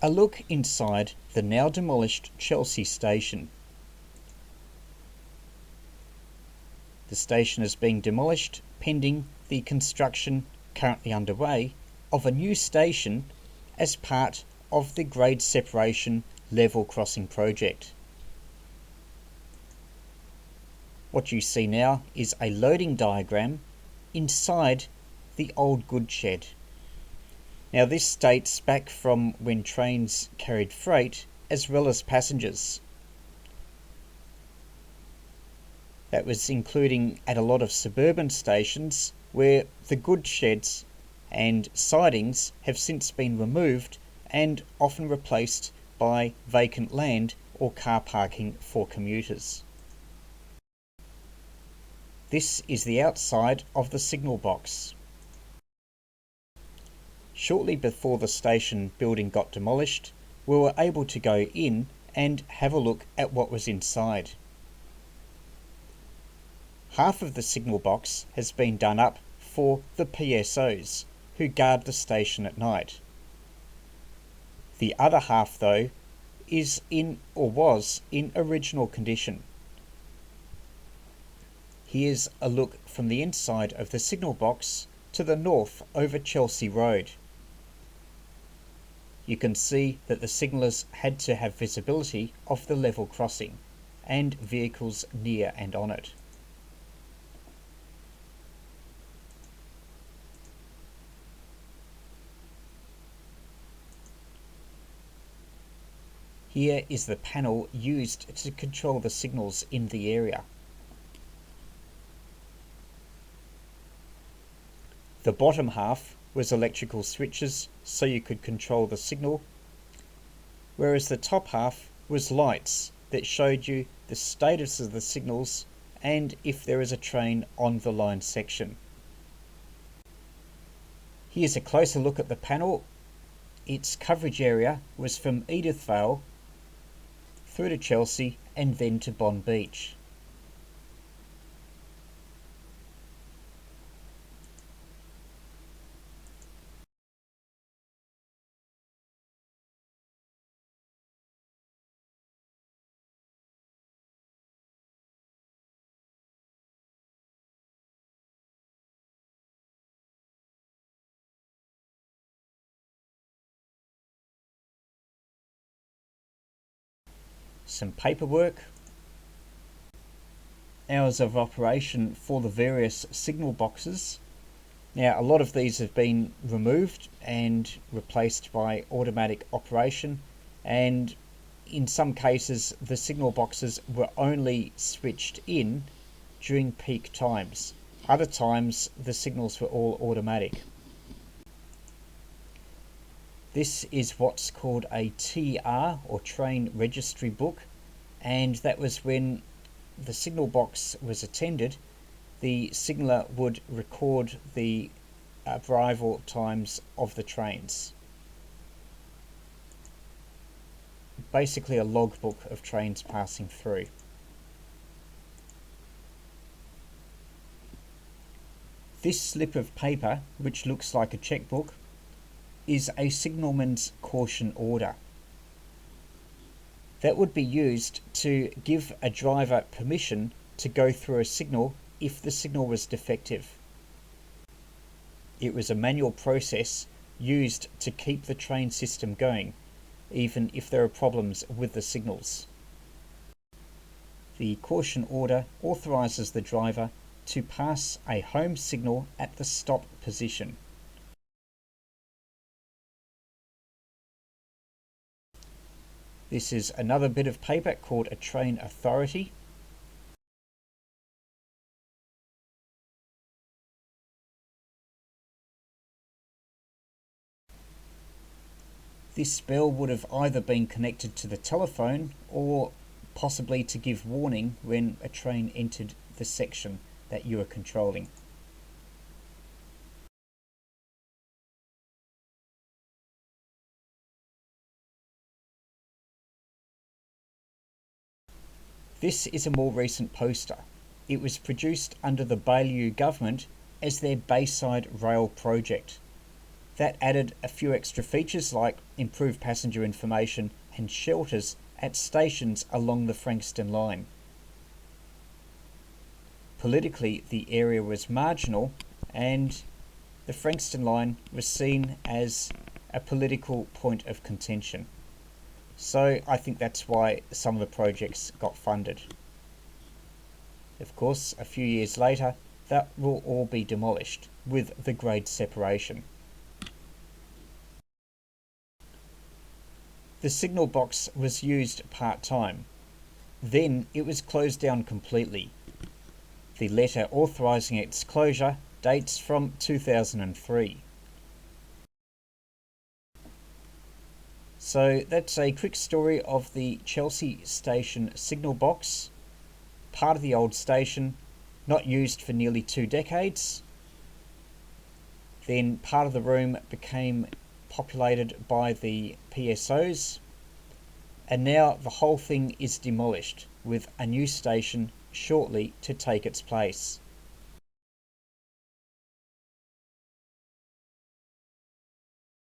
A look inside the now demolished Chelsea station. The station is being demolished pending the construction currently underway of a new station as part of the grade separation level crossing project. What you see now is a loading diagram inside the old goods shed. Now this dates back from when trains carried freight as well as passengers. That was including at a lot of suburban stations where the goods sheds and sidings have since been removed and often replaced by vacant land or car parking for commuters. This is the outside of the signal box. Shortly before the station building got demolished, we were able to go in and have a look at what was inside. Half of the signal box has been done up for the PSOs who guard the station at night. The other half, though, is in or was in original condition. Here's a look from the inside of the signal box to the north over Chelsea Road. You can see that the signallers had to have visibility of the level crossing and vehicles near and on it. Here is the panel used to control the signals in the area. The bottom half was electrical switches so you could control the signal, whereas the top half was lights that showed you the status of the signals and if there is a train on the line section. Here's a closer look at the panel. Its coverage area was from Edithvale through to Chelsea and then to Bond Beach. Some paperwork, hours of operation for the various signal boxes. Now a lot of these have been removed and replaced by automatic operation, and in some cases the signal boxes were only switched in during peak times. Other times the signals were all automatic. This is what's called a TR or train registry book, and that was when the signal box was attended, the signaller would record the arrival times of the trains. Basically a logbook of trains passing through. This slip of paper, which looks like a checkbook, is a signalman's caution order. That would be used to give a driver permission to go through a signal if the signal was defective. It was a manual process used to keep the train system going, even if there are problems with the signals. The caution order authorises the driver to pass a home signal at the stop position. This is another bit of paper called a train authority. This bell would have either been connected to the telephone or possibly to give warning when a train entered the section that you are controlling. This is a more recent poster. It was produced under the Baillieu government as their Bayside Rail project. That added a few extra features like improved passenger information and shelters at stations along the Frankston line. Politically, the area was marginal, and the Frankston line was seen as a political point of contention. So I think that's why some of the projects got funded. Of course, a few years later, that will all be demolished with the grade separation. The signal box was used part-time. Then it was closed down completely. The letter authorising its closure dates from 2003. So that's a quick story of the Chelsea Station signal box, part of the old station, not used for nearly 2 decades. Then part of the room became populated by the PSOs, and now the whole thing is demolished with a new station shortly to take its place.